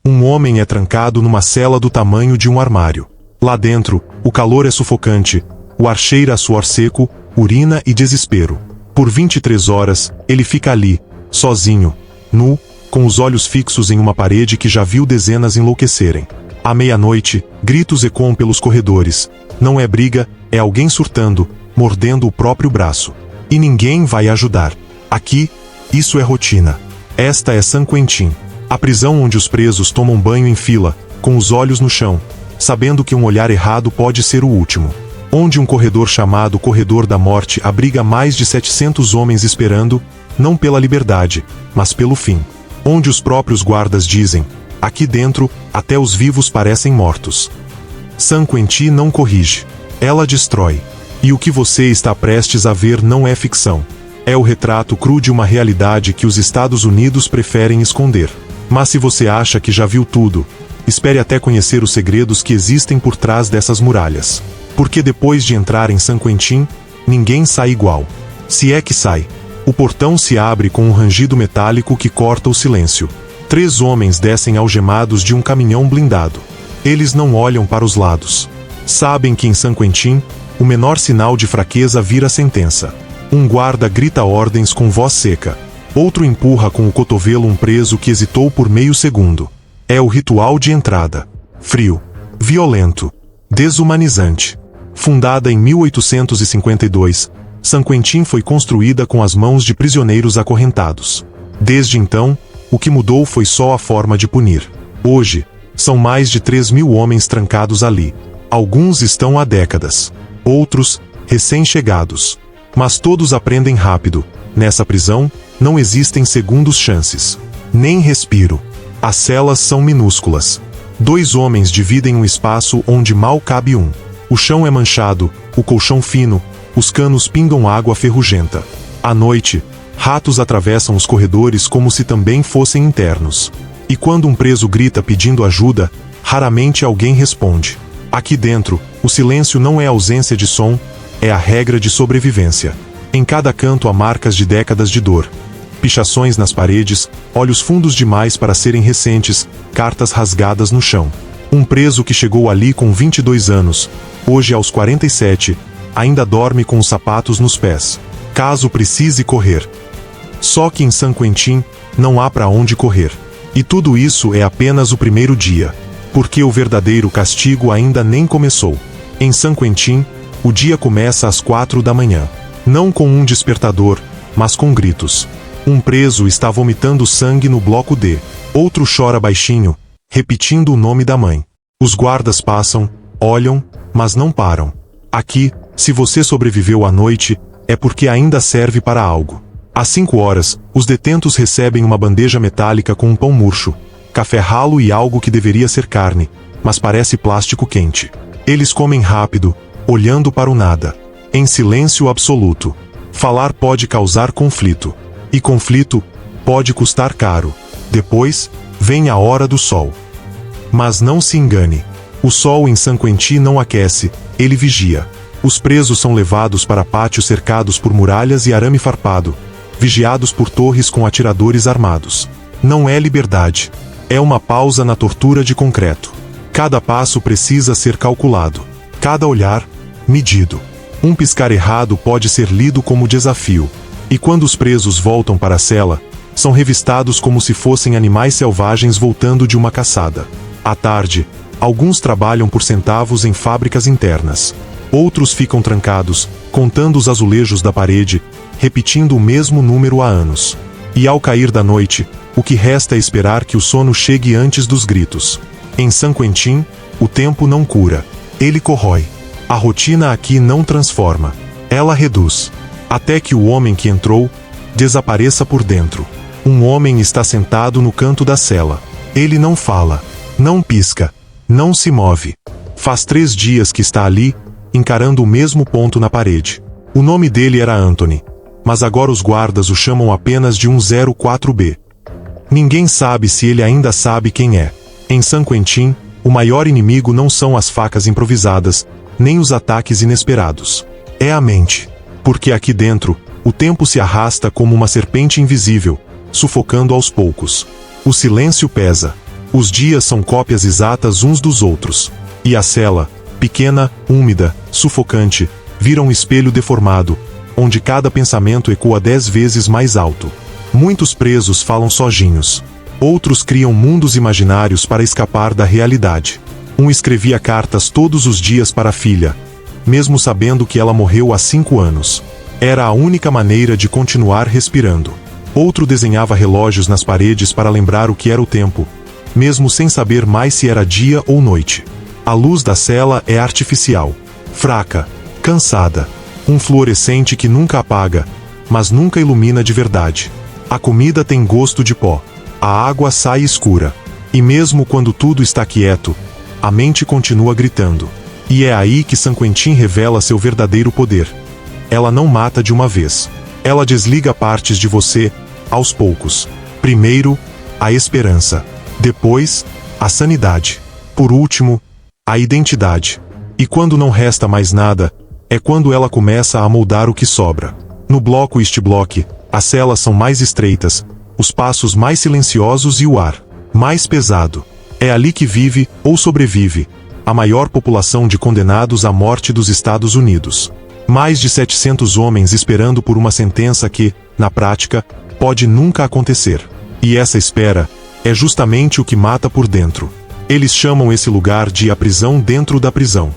Um homem é trancado numa cela do tamanho de um armário. Lá dentro, o calor é sufocante, o ar cheira a suor seco, urina e desespero. Por 23 horas, ele fica ali, sozinho, nu, com os olhos fixos em uma parede que já viu dezenas enlouquecerem. À meia-noite, gritos ecoam pelos corredores. Não é briga, é alguém surtando, mordendo o próprio braço. E ninguém vai ajudar. Aqui, isso é rotina. Esta é San Quentin, a prisão onde os presos tomam banho em fila, com os olhos no chão, sabendo que um olhar errado pode ser o último. Onde um corredor chamado Corredor da Morte abriga mais de 700 homens esperando, não pela liberdade, mas pelo fim. Onde os próprios guardas dizem, aqui dentro, até os vivos parecem mortos. San Quentin não corrige. Ela destrói. E o que você está prestes a ver não é ficção. É o retrato cru de uma realidade que os Estados Unidos preferem esconder. Mas se você acha que já viu tudo, espere até conhecer os segredos que existem por trás dessas muralhas. Porque depois de entrar em San Quentin, ninguém sai igual. Se é que sai. O portão se abre com um rangido metálico que corta o silêncio. 3 homens descem algemados de um caminhão blindado. Eles não olham para os lados. Sabem que em San Quentin, o menor sinal de fraqueza vira sentença. Um guarda grita ordens com voz seca. Outro empurra com o cotovelo um preso que hesitou por meio segundo. É o ritual de entrada. Frio. Violento. Desumanizante. Fundada em 1852, San Quentin foi construída com as mãos de prisioneiros acorrentados. Desde então, o que mudou foi só a forma de punir. Hoje, são mais de 3.000 homens trancados ali. Alguns estão há décadas. Outros, recém-chegados. Mas todos aprendem rápido. Nessa prisão, não existem segundos chances. Nem respiro. As celas são minúsculas. 2 homens dividem um espaço onde mal cabe um. O chão é manchado, o colchão fino, os canos pingam água ferrugenta. À noite, ratos atravessam os corredores como se também fossem internos. E quando um preso grita pedindo ajuda, raramente alguém responde. Aqui dentro, o silêncio não é ausência de som, é a regra de sobrevivência. Em cada canto há marcas de décadas de dor. Pichações nas paredes, olhos fundos demais para serem recentes, cartas rasgadas no chão. Um preso que chegou ali com 22 anos, hoje aos 47, ainda dorme com os sapatos nos pés, caso precise correr. Só que em San Quentin, não há para onde correr. E tudo isso é apenas o primeiro dia, porque o verdadeiro castigo ainda nem começou. Em San Quentin, o dia começa às 4 da manhã. Não com um despertador, mas com gritos. Um preso está vomitando sangue no bloco D. Outro chora baixinho, repetindo o nome da mãe. Os guardas passam, olham, mas não param. Aqui, se você sobreviveu à noite, é porque ainda serve para algo. Às 5 horas, os detentos recebem uma bandeja metálica com um pão murcho, café ralo e algo que deveria ser carne, mas parece plástico quente. Eles comem rápido, olhando para o nada, em silêncio absoluto. Falar pode causar conflito. E conflito pode custar caro. Depois, vem a hora do sol. Mas não se engane. O sol em San Quentin não aquece, ele vigia. Os presos são levados para pátios cercados por muralhas e arame farpado, vigiados por torres com atiradores armados. Não é liberdade. É uma pausa na tortura de concreto. Cada passo precisa ser calculado. Cada olhar, medido. Um piscar errado pode ser lido como desafio. E quando os presos voltam para a cela, são revistados como se fossem animais selvagens voltando de uma caçada. À tarde, alguns trabalham por centavos em fábricas internas. Outros ficam trancados, contando os azulejos da parede, repetindo o mesmo número há anos. E ao cair da noite, o que resta é esperar que o sono chegue antes dos gritos. Em San Quentin, o tempo não cura. Ele corrói. A rotina aqui não transforma. Ela reduz. Até que o homem que entrou, desapareça por dentro. Um homem está sentado no canto da cela. Ele não fala. Não pisca. Não se move. Faz 3 dias que está ali, encarando o mesmo ponto na parede. O nome dele era Anthony. Mas agora os guardas o chamam apenas de 104B. Ninguém sabe se ele ainda sabe quem é. Em San Quentin, o maior inimigo não são as facas improvisadas, nem os ataques inesperados. É a mente. Porque aqui dentro, o tempo se arrasta como uma serpente invisível, sufocando aos poucos. O silêncio pesa. Os dias são cópias exatas uns dos outros. E a cela, pequena, úmida, sufocante, vira um espelho deformado, onde cada pensamento ecoa 10 vezes mais alto. Muitos presos falam sozinhos. Outros criam mundos imaginários para escapar da realidade. Um escrevia cartas todos os dias para a filha, mesmo sabendo que ela morreu há 5 anos. Era a única maneira de continuar respirando. Outro desenhava relógios nas paredes para lembrar o que era o tempo, mesmo sem saber mais se era dia ou noite. A luz da cela é artificial, fraca, cansada, um fluorescente que nunca apaga, mas nunca ilumina de verdade. A comida tem gosto de pó, a água sai escura, e mesmo quando tudo está quieto, a mente continua gritando. E é aí que San Quentin revela seu verdadeiro poder. Ela não mata de uma vez. Ela desliga partes de você, aos poucos. Primeiro, a esperança. Depois, a sanidade. Por último, a identidade. E quando não resta mais nada, é quando ela começa a moldar o que sobra. No bloco East Block, as celas são mais estreitas, os passos mais silenciosos e o ar mais pesado. É ali que vive, ou sobrevive, a maior população de condenados à morte dos Estados Unidos. Mais de 700 homens esperando por uma sentença que, na prática, pode nunca acontecer. E essa espera é justamente o que mata por dentro. Eles chamam esse lugar de a prisão dentro da prisão.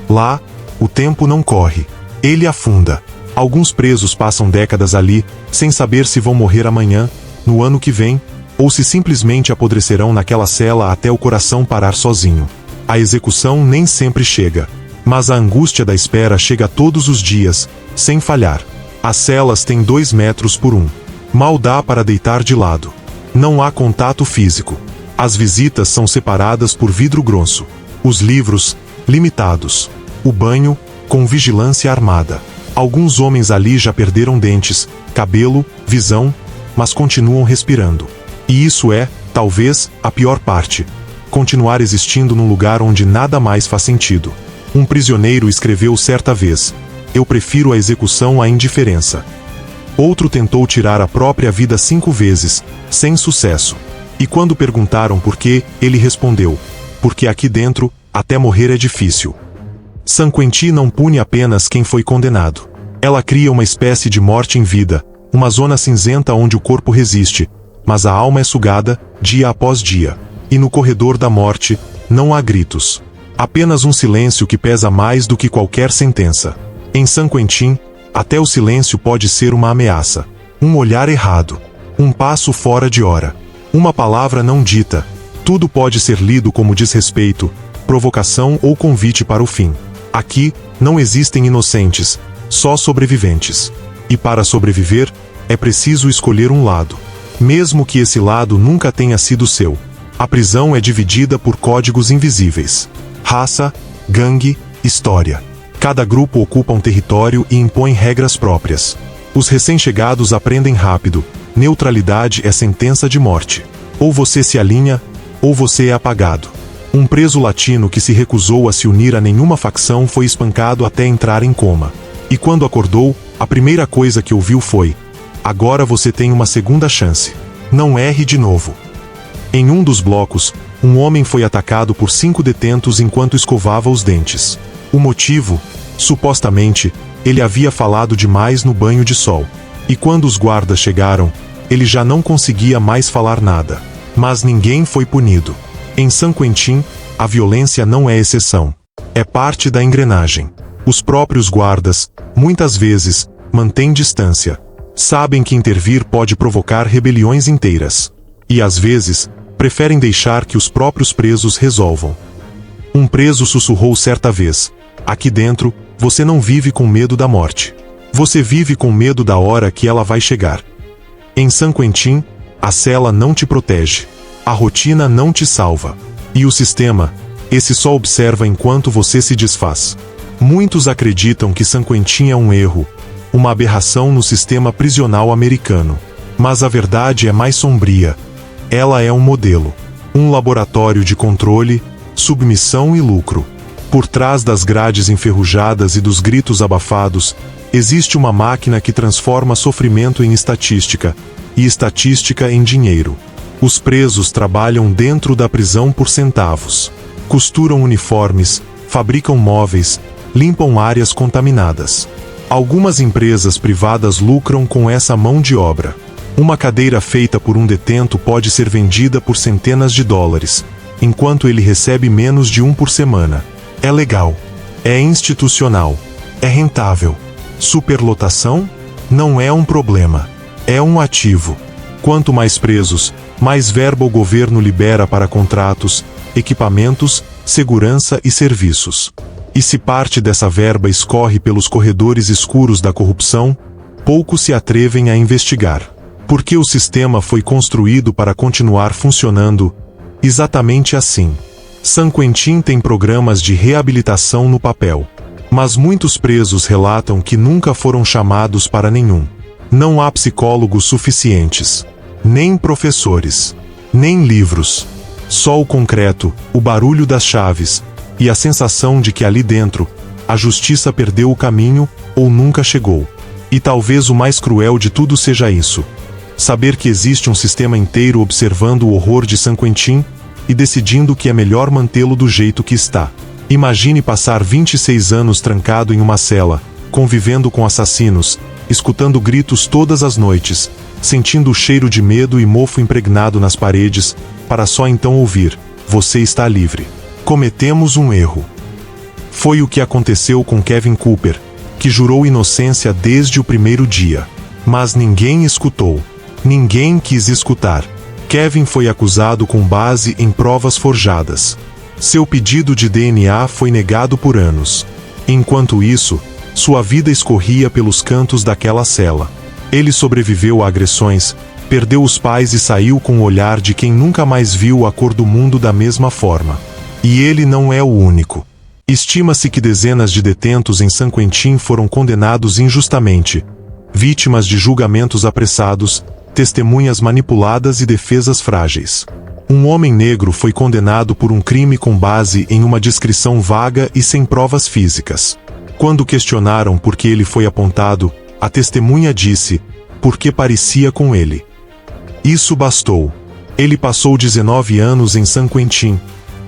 Lá, o tempo não corre. Ele afunda. Alguns presos passam décadas ali, sem saber se vão morrer amanhã, no ano que vem, ou se simplesmente apodrecerão naquela cela até o coração parar sozinho. A execução nem sempre chega, mas a angústia da espera chega todos os dias, sem falhar. As celas têm 2 metros por 1. Mal dá para deitar de lado. Não há contato físico. As visitas são separadas por vidro grosso. Os livros, limitados. O banho, com vigilância armada. Alguns homens ali já perderam dentes, cabelo, visão, mas continuam respirando. E isso é, talvez, a pior parte. Continuar existindo num lugar onde nada mais faz sentido. Um prisioneiro escreveu certa vez: "Eu prefiro a execução à indiferença." Outro tentou tirar a própria vida 5 vezes, sem sucesso. E quando perguntaram por quê, ele respondeu: "Porque aqui dentro, até morrer é difícil." San Quentin não pune apenas quem foi condenado. Ela cria uma espécie de morte em vida, uma zona cinzenta onde o corpo resiste, mas a alma é sugada, dia após dia. E no corredor da morte, não há gritos. Apenas um silêncio que pesa mais do que qualquer sentença. Em San Quentin, até o silêncio pode ser uma ameaça. Um olhar errado. Um passo fora de hora. Uma palavra não dita. Tudo pode ser lido como desrespeito, provocação ou convite para o fim. Aqui, não existem inocentes, só sobreviventes. E para sobreviver, é preciso escolher um lado. Mesmo que esse lado nunca tenha sido seu. A prisão é dividida por códigos invisíveis. Raça, gangue, história. Cada grupo ocupa um território e impõe regras próprias. Os recém-chegados aprendem rápido. Neutralidade é sentença de morte. Ou você se alinha, ou você é apagado. Um preso latino que se recusou a se unir a nenhuma facção foi espancado até entrar em coma. E quando acordou, a primeira coisa que ouviu foi: "Agora você tem uma segunda chance. Não erre de novo." Em um dos blocos, um homem foi atacado por 5 detentos enquanto escovava os dentes. O motivo? Supostamente, ele havia falado demais no banho de sol. E quando os guardas chegaram, ele já não conseguia mais falar nada. Mas ninguém foi punido. Em San Quentin, a violência não é exceção. É parte da engrenagem. Os próprios guardas, muitas vezes, mantêm distância. Sabem que intervir pode provocar rebeliões inteiras. E às vezes, preferem deixar que os próprios presos resolvam. Um preso sussurrou certa vez: "Aqui dentro, você não vive com medo da morte. Você vive com medo da hora que ela vai chegar." Em San Quentin, a cela não te protege. A rotina não te salva. E o sistema, esse só observa enquanto você se desfaz. Muitos acreditam que San Quentin é um erro, uma aberração no sistema prisional americano. Mas a verdade é mais sombria. Ela é um modelo. Um laboratório de controle, submissão e lucro. Por trás das grades enferrujadas e dos gritos abafados, existe uma máquina que transforma sofrimento em estatística, e estatística em dinheiro. Os presos trabalham dentro da prisão por centavos. Costuram uniformes, fabricam móveis, limpam áreas contaminadas. Algumas empresas privadas lucram com essa mão de obra. Uma cadeira feita por um detento pode ser vendida por centenas de dólares, enquanto ele recebe menos de um por semana. É legal. É institucional. É rentável. Superlotação? Não é um problema. É um ativo. Quanto mais presos, mais verba o governo libera para contratos, equipamentos, segurança e serviços. E se parte dessa verba escorre pelos corredores escuros da corrupção, poucos se atrevem a investigar. Porque o sistema foi construído para continuar funcionando exatamente assim. San Quentin tem programas de reabilitação no papel. Mas muitos presos relatam que nunca foram chamados para nenhum. Não há psicólogos suficientes. Nem professores. Nem livros. Só o concreto, o barulho das chaves, e a sensação de que ali dentro, a justiça perdeu o caminho, ou nunca chegou. E talvez o mais cruel de tudo seja isso. Saber que existe um sistema inteiro observando o horror de San Quentin, e decidindo que é melhor mantê-lo do jeito que está. Imagine passar 26 anos trancado em uma cela, convivendo com assassinos, escutando gritos todas as noites, sentindo o cheiro de medo e mofo impregnado nas paredes, para só então ouvir: "Você está livre." Cometemos um erro. Foi o que aconteceu com Kevin Cooper, que jurou inocência desde o primeiro dia. Mas ninguém escutou. Ninguém quis escutar. Kevin foi acusado com base em provas forjadas. Seu pedido de DNA foi negado por anos. Enquanto isso, sua vida escorria pelos cantos daquela cela. Ele sobreviveu a agressões, perdeu os pais e saiu com o olhar de quem nunca mais viu a cor do mundo da mesma forma. E ele não é o único. Estima-se que dezenas de detentos em San Quentin foram condenados injustamente, vítimas de julgamentos apressados, testemunhas manipuladas e defesas frágeis. Um homem negro foi condenado por um crime com base em uma descrição vaga e sem provas físicas. Quando questionaram por que ele foi apontado, a testemunha disse: "Porque parecia com ele." Isso bastou. Ele passou 19 anos em San Quentin,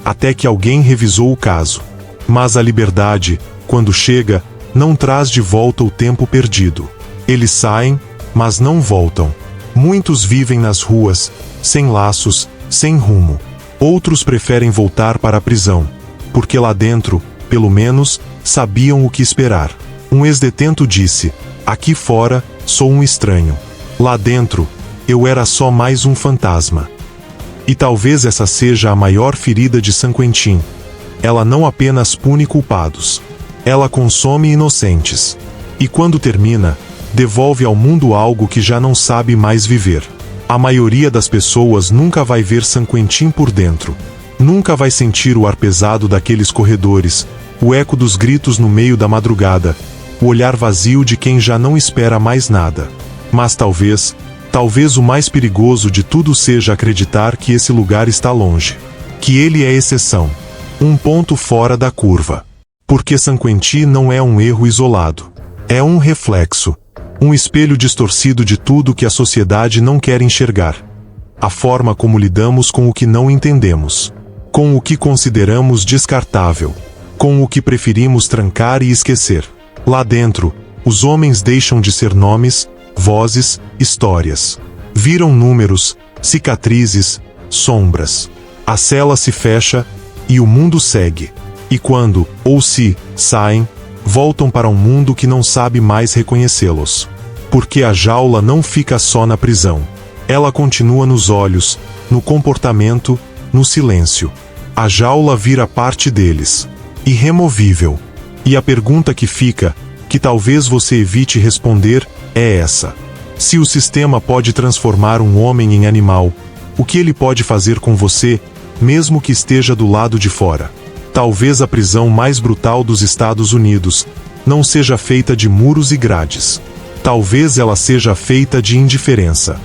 até que alguém revisou o caso. Mas a liberdade, quando chega, não traz de volta o tempo perdido. Eles saem, mas não voltam. Muitos vivem nas ruas, sem laços, sem rumo. Outros preferem voltar para a prisão, porque lá dentro, pelo menos, sabiam o que esperar. Um ex-detento disse: "Aqui fora, sou um estranho. Lá dentro, eu era só mais um fantasma." E talvez essa seja a maior ferida de San Quentin. Ela não apenas pune culpados. Ela consome inocentes. E quando termina, devolve ao mundo algo que já não sabe mais viver. A maioria das pessoas nunca vai ver San Quentin por dentro. Nunca vai sentir o ar pesado daqueles corredores, o eco dos gritos no meio da madrugada, o olhar vazio de quem já não espera mais nada. Mas talvez o mais perigoso de tudo seja acreditar que esse lugar está longe. Que ele é exceção. Um ponto fora da curva. Porque San Quentin não é um erro isolado. É um reflexo. Um espelho distorcido de tudo que a sociedade não quer enxergar. A forma como lidamos com o que não entendemos. Com o que consideramos descartável. Com o que preferimos trancar e esquecer. Lá dentro, os homens deixam de ser nomes, vozes, histórias. Viram números, cicatrizes, sombras. A cela se fecha e o mundo segue. E quando, ou se, saem, voltam para um mundo que não sabe mais reconhecê-los. Porque a jaula não fica só na prisão. Ela continua nos olhos, no comportamento, no silêncio. A jaula vira parte deles. Irremovível. E a pergunta que fica, que talvez você evite responder, é essa: se o sistema pode transformar um homem em animal, o que ele pode fazer com você, mesmo que esteja do lado de fora? Talvez a prisão mais brutal dos Estados Unidos não seja feita de muros e grades. Talvez ela seja feita de indiferença.